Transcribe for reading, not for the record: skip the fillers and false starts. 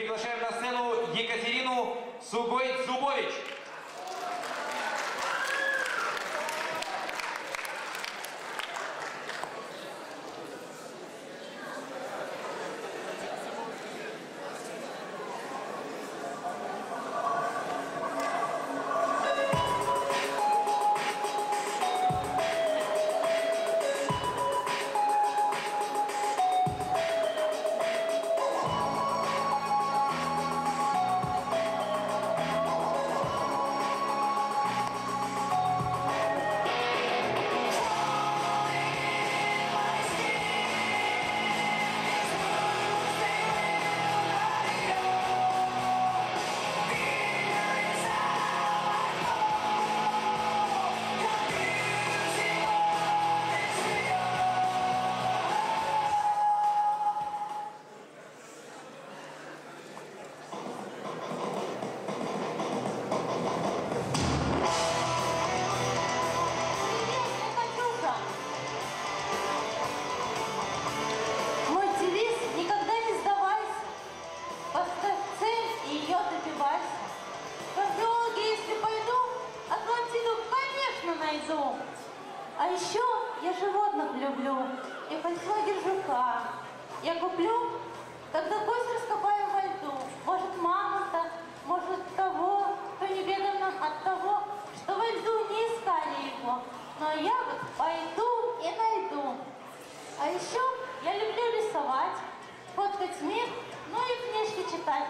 приглашаем на сцену Екатерину Сугой-Зубович. А еще я животных люблю, и Фольксваген-жука. Я куплю, тогда кость раскопаем во льду. Может, мамонта, может, того, кто не беден нам от того, что во льду не искали его. Но я вот пойду и найду. А еще я люблю рисовать, фоткать мир, ну и книжки читать.